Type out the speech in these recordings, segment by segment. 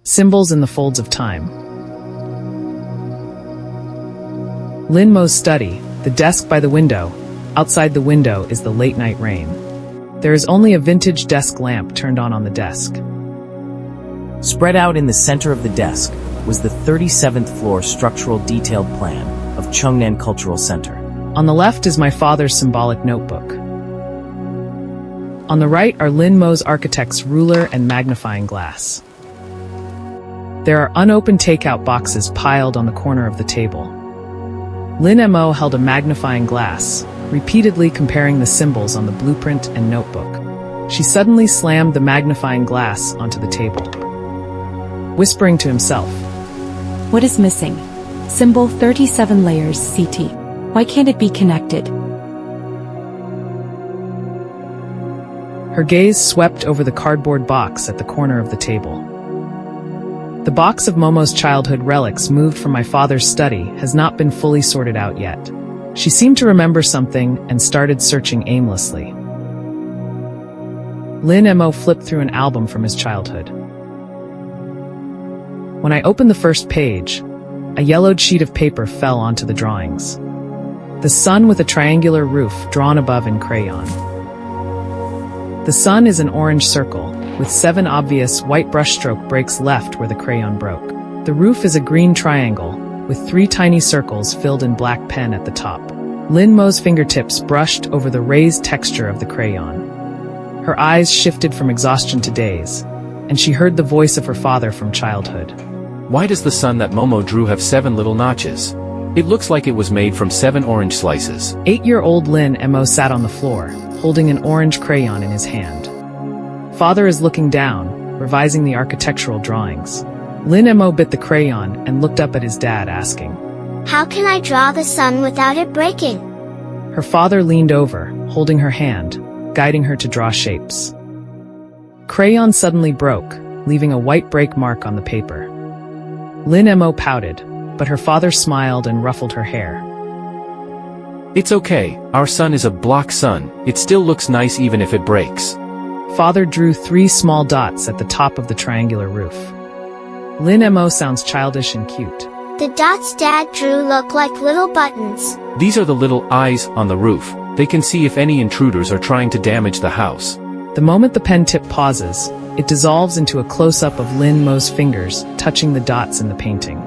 Symbols in the folds of time. Lin Mo's study, the desk by the window. Outside the window is the late-night rain. There is only a vintage desk lamp turned on the desk. Spread out in the center of the desk was the 37th floor structural detailed plan of Chungnan Cultural Center. On the left is my father's symbolic notebook. On the right are Lin Mo's architect's ruler and magnifying glass. There are unopened takeout boxes piled on the corner of the table. Lin Mo held a magnifying glass, repeatedly comparing the symbols on the blueprint and notebook. She suddenly slammed the magnifying glass onto the table, whispering to himself, "What is missing? Symbol 37 layers CT. Why can't it be connected?" Her gaze swept over the cardboard box at the corner of the table. The box of Momo's childhood relics moved from my father's study has not been fully sorted out yet. She seemed to remember something and started searching aimlessly. Lin Mo flipped through an album from his childhood. When I opened the first page, a yellowed sheet of paper fell onto the drawings. The sun with a triangular roof drawn above in crayon. The sun is an orange circle, with 7 obvious white brushstroke breaks left where the crayon broke. The roof is a green triangle, with 3 tiny circles filled in black pen at the top. Lin Mo's fingertips brushed over the raised texture of the crayon. Her eyes shifted from exhaustion to daze, and she heard the voice of her father from childhood. Why does the sun that Momo drew have 7 little notches? It looks like it was made from 7 orange slices. 8-year-old Lin Mo sat on the floor, holding an orange crayon in his hand. Father is looking down, revising the architectural drawings. Lin Mo bit the crayon and looked up at his dad, asking, "How can I draw the sun without it breaking?" Her father leaned over, holding her hand, guiding her to draw shapes. Crayon suddenly broke, leaving a white break mark on the paper. Lin Mo pouted, but her father smiled and ruffled her hair. It's okay, our sun is a block sun. It still looks nice even if it breaks. Father drew 3 small dots at the top of the triangular roof. Lin Mo sounds childish and cute. The dots Dad drew look like little buttons. These are the little eyes on the roof. They can see if any intruders are trying to damage the house. The moment the pen tip pauses, it dissolves into a close-up of Lin Mo's fingers, touching the dots in the painting.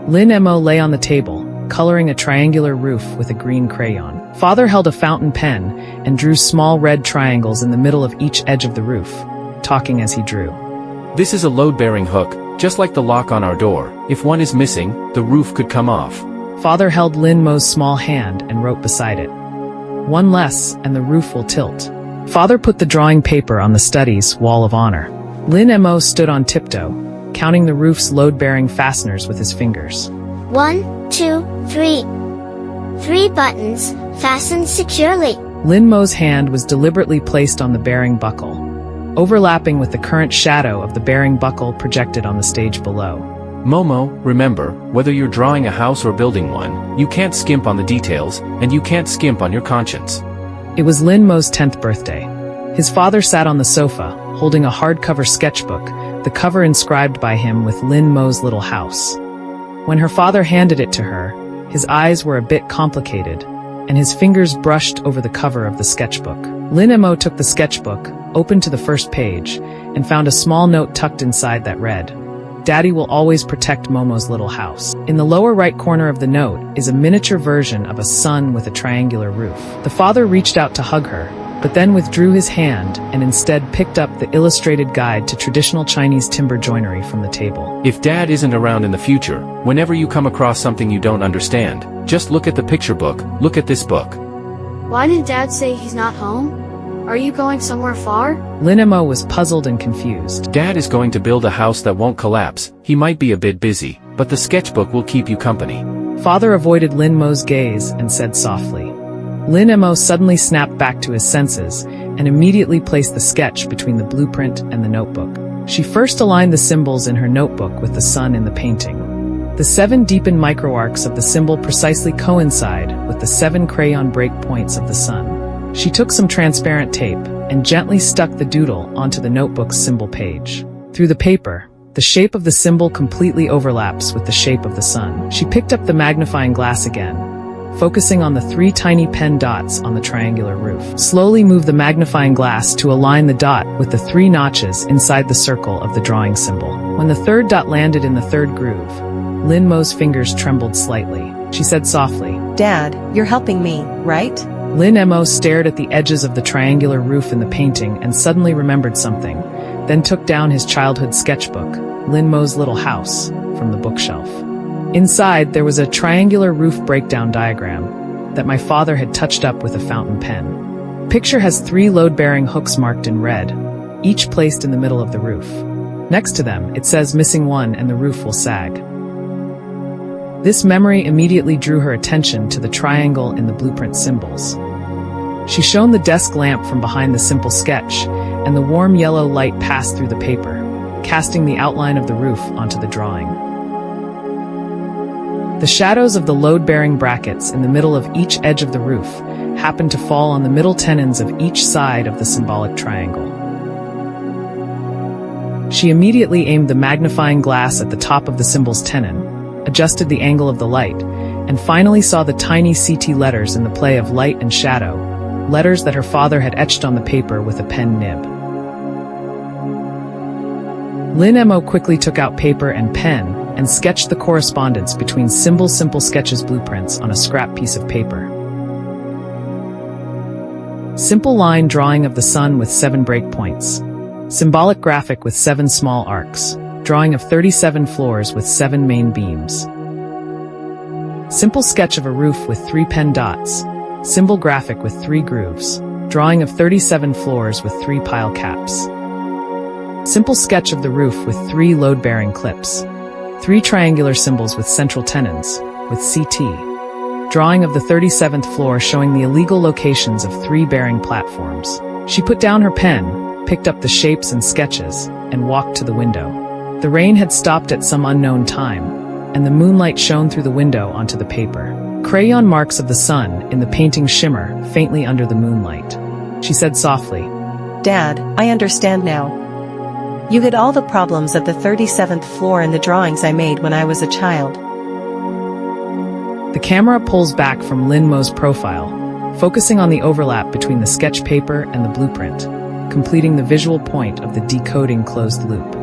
Lin Mo lay on the table, coloring a triangular roof with a green crayon. Father held a fountain pen and drew small red triangles in the middle of each edge of the roof, talking as he drew. This is a load-bearing hook, just like the lock on our door. If one is missing, the roof could come off. Father held Lin Mo's small hand and wrote beside it, "One less, and the roof will tilt." Father put the drawing paper on the study's wall of honor. Lin Mo stood on tiptoe, counting the roof's load-bearing fasteners with his fingers. 1, 2, 3. 3 buttons, fastened securely. Lin Mo's hand was deliberately placed on the bearing buckle, overlapping with the current shadow of the bearing buckle projected on the stage below. Momo, remember, whether you're drawing a house or building one, you can't skimp on the details, and you can't skimp on your conscience. It was Lin Mo's 10th birthday. His father sat on the sofa, holding a hardcover sketchbook, the cover inscribed by him with Lin Mo's little house. When her father handed it to her, his eyes were a bit complicated, and his fingers brushed over the cover of the sketchbook. Lin Mo took the sketchbook, opened to the first page, and found a small note tucked inside that read, "Daddy will always protect Momo's little house." In the lower right corner of the note is a miniature version of a sun with a triangular roof. The father reached out to hug her, but then withdrew his hand and instead picked up the illustrated guide to traditional Chinese timber joinery from the table. If Dad isn't around in the future, whenever you come across something you don't understand, just look at the picture book, look at this book. Why did Dad say he's not home? Are you going somewhere far? Lin Mo was puzzled and confused. Dad is going to build a house that won't collapse. He might be a bit busy, but the sketchbook will keep you company. Father avoided Lin Mo's gaze and said softly. Lin Mo suddenly snapped back to his senses and immediately placed the sketch between the blueprint and the notebook. She first aligned the symbols in her notebook with the sun in the painting. The 7 deepened microarcs of the symbol precisely coincide with the 7 crayon breakpoints of the sun. She took some transparent tape and gently stuck the doodle onto the notebook's symbol page. Through the paper, The shape of the symbol completely overlaps with the shape of the sun. She picked up the magnifying glass again, focusing on the 3 tiny pen dots on the triangular roof. Slowly move the magnifying glass to align the dot with the 3 notches inside the circle of the drawing symbol. When the 3rd dot landed in the 3rd groove, Lin Mo's fingers trembled slightly. She said softly, Dad, you're helping me, right? Lin Mo stared at the edges of the triangular roof in the painting and suddenly remembered something, then took down his childhood sketchbook, Lin Mo's Little House, from the bookshelf. Inside, there was a triangular roof breakdown diagram that my father had touched up with a fountain pen. Picture has 3 load-bearing hooks marked in red, each placed in the middle of the roof. Next to them, it says missing one and the roof will sag. This memory immediately drew her attention to the triangle in the blueprint symbols. She shone the desk lamp from behind the simple sketch, and the warm yellow light passed through the paper, casting the outline of the roof onto the drawing. The shadows of the load-bearing brackets in the middle of each edge of the roof happened to fall on the middle tenons of each side of the symbolic triangle. She immediately aimed the magnifying glass at the top of the symbol's tenon, adjusted the angle of the light, and finally saw the tiny CT letters in the play of light and shadow, letters that her father had etched on the paper with a pen nib. Lin Mo quickly took out paper and pen and sketched the correspondence between Simple Sketches blueprints on a scrap piece of paper. Simple line drawing of the sun with 7 breakpoints. Symbolic graphic with 7 small arcs. Drawing of 37 floors with 7 main beams. Simple sketch of a roof with 3 pen dots. Symbol graphic with 3 grooves. Drawing of 37 floors with 3 pile caps. Simple sketch of the roof with 3 load-bearing clips. 3 triangular symbols with central tenons, with CT. Drawing of the 37th floor showing the illegal locations of 3 bearing platforms. She put down her pen, picked up the shapes and sketches, and walked to the window. The rain had stopped at some unknown time, and the moonlight shone through the window onto the paper. Crayon marks of the sun in the painting shimmer faintly under the moonlight. She said softly, Dad, I understand now. You hid all the problems of the 37th floor in the drawings I made when I was a child. The camera pulls back from Lin Mo's profile, focusing on the overlap between the sketch paper and the blueprint, completing the visual point of the decoding closed loop.